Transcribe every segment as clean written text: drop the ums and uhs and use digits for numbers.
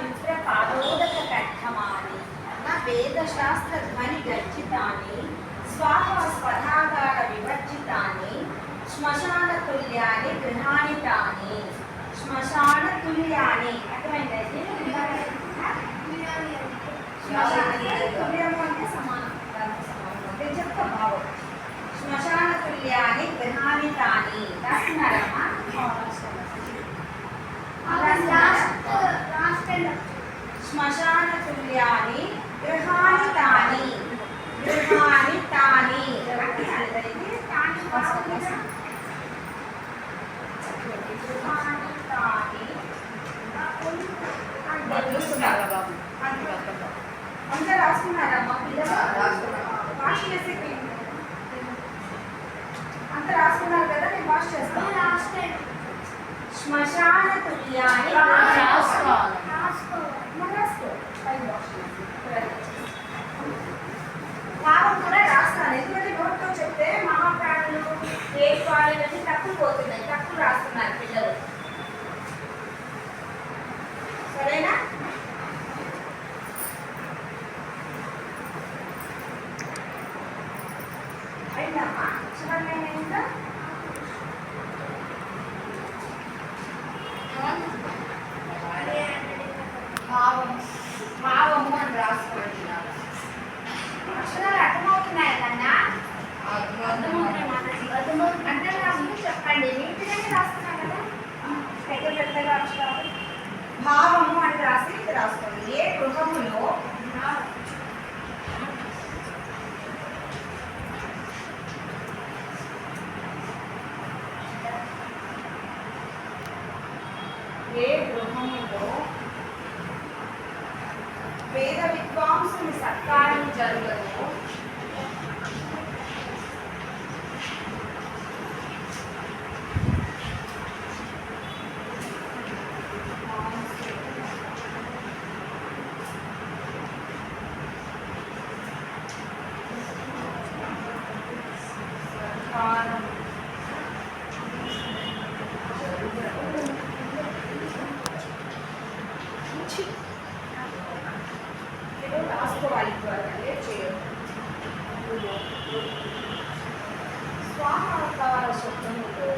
విప్రపాదోదక కంఠమాని వేదశాస్త్ర ధ్వని గర్జితాని స్వాహాస్పదాగార వివర్జితాని శ్మశాన తుల్యాని గృహాణితాని శ్మశాన తుల్యాని అర్థమైందండి. తుల్యము అంటే సమానం అంటే చెప్తా భావం. శ్మశాన తుల్యాని గృహాణితాని రాస్తున్నారమ్మా. శ్మశాన తుల్యాని గృహాణి తాని గృహాణి తాని అందరూ రాసుకున్నారమ్మా పిల్లలు? అంత రాసుకున్నారు కదా, నేను వాష్ చేస్తాను. శ్మశాన తుల్యాని భావం కూడా రాస్తాను. ఎందుకంటే నోట్తో చెప్తే మహాప్రాణులు ఏ వాళ్ళని తప్పులు పోతున్నాయి, తప్పులు రాస్తున్నారు పిల్లలు. సరేనా? అయిందమ్మా చివరి ఇంకా భావము అని రాసుకోండి. అక్షరాలు అర్థమవుతున్నాయి కన్నా అంటే రాసుకుంటే చెప్పండి. నీటిగానే రాస్తున్నాం కదా పెద్ద పెద్దగా అక్షరాలు. భావము అని రాసి రాసుకోండి. ఏ గృహములో వేద విద్వాంసుని సత్కారం జరగదు రాసుకోవాలి. స్వాహాకార శబ్దముతో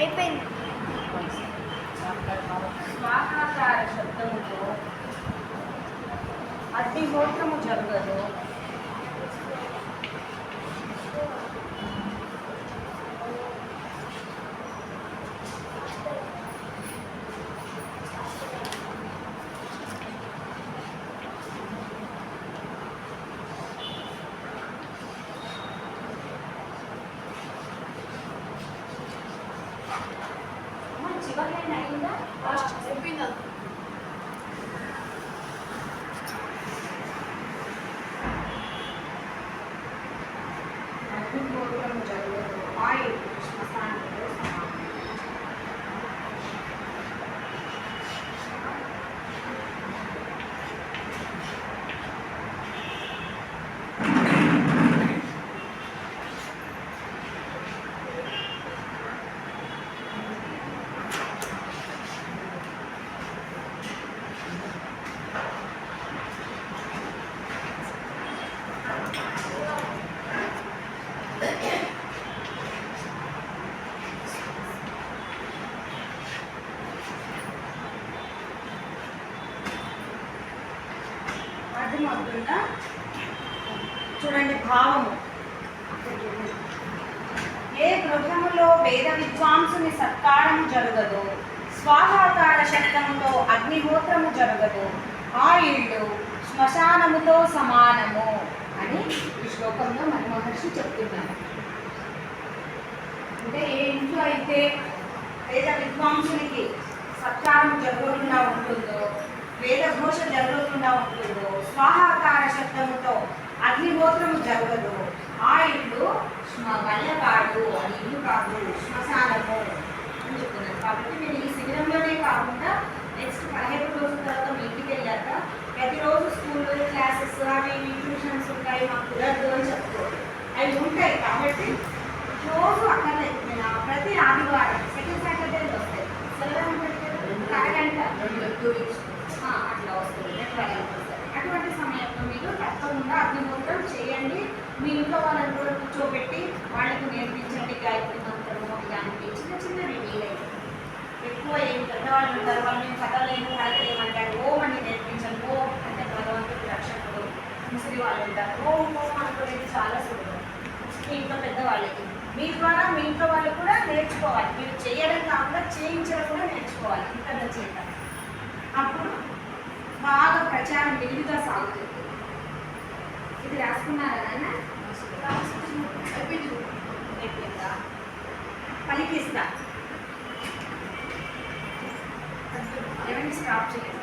అయిపోయింది. స్వాహాకార శబ్దముతో అగ్నిహోత్రము జరగదు. చివరిలైన అయిందా? అయిపోయిందా? అగ్నిహోత్రము జరగదు. ఆయిల్ శ్మశానంలో సమానం. అర్థమవుతుందా? చూడండి భావము. ఏ గృహములో వేద విద్వాంసుని సత్కారము జరగదు, స్వాహాకార శబ్దముతో అగ్నిహోత్రము జరగదు, ఆ ఇళ్ళు శ్మశానముతో సమానము అని ఈ శ్లోకంలో మన మహర్షి చెప్తున్నారు. అంటే ఏ ఇంట్లో అయితే వేద విద్వాంసునికి సత్కారం జరగకుండా ఉంటుందో వేదఘోష జరుగుకుండా ఉంటుందో, స్వాహాకార శబ్దముతో అగ్నిహోత్రము జరగదు, ఆ ఇల్లు వల్ల కాదు, అది ఇల్లు కాదు, శ్మశానము అని చెప్తున్నారు. కాబట్టి మీరు ఈ శిబిరంలోనే కాకుండా నెక్స్ట్ 15 రోజుల తర్వాత మీ ఇంటికి వెళ్ళాక ప్రతిరోజు స్కూల్లో క్లాసెస్ అవి ట్యూషన్స్ ఉంటాయి, మాకు కుదరదు అని చెప్పుకోరు. అవి ఉంటాయి కాబట్టి రోజు అక్కర్లేదు. ప్రతి ఆదివారం సెకండ్ సాటర్డేలో వస్తాయి. సెలవు ఉంటుంది కదా, అరగంట అట్లా వస్తుంది. అటువంటి సమయంలో మీరు తప్పకుండా అగ్నిహోత్రం చేయండి. మీ ఇంట్లో వాళ్ళని కూడా కూర్చోబెట్టి వాళ్ళకు నేర్పించండి గాయత్రి మంత్రము ఇలాంటివి చిన్న చిన్నవి వీలైతే. ఎక్కువ ఏం పెద్దవాళ్ళు ఉంటారు, వాళ్ళు మేము చదవలేము కలగలేమంటారు. ఓం అని నేర్పించండి. ఓం అంటే భగవంతుడు రక్షకుడు. ముసలి వాళ్ళు ఉంటారు, ఓం ఓం అనుకునేది చాలా సులభం. మీ ఇంట్లో పెద్దవాళ్ళకి మీ ద్వారా మీ ఇంట్లో వాళ్ళు కూడా నేర్చుకోవాలి. మీరు చేయడం కాకుండా చేయించడం కూడా నేర్చుకోవాలి ఇతరుల చేత. అప్పుడు బాగా ప్రచారం విరివిగా సాగుతుంది. ఇది రాసుకున్నారా నాన్న? పలికిస్తా. ఏమైనా స్టాప్ చేయండి.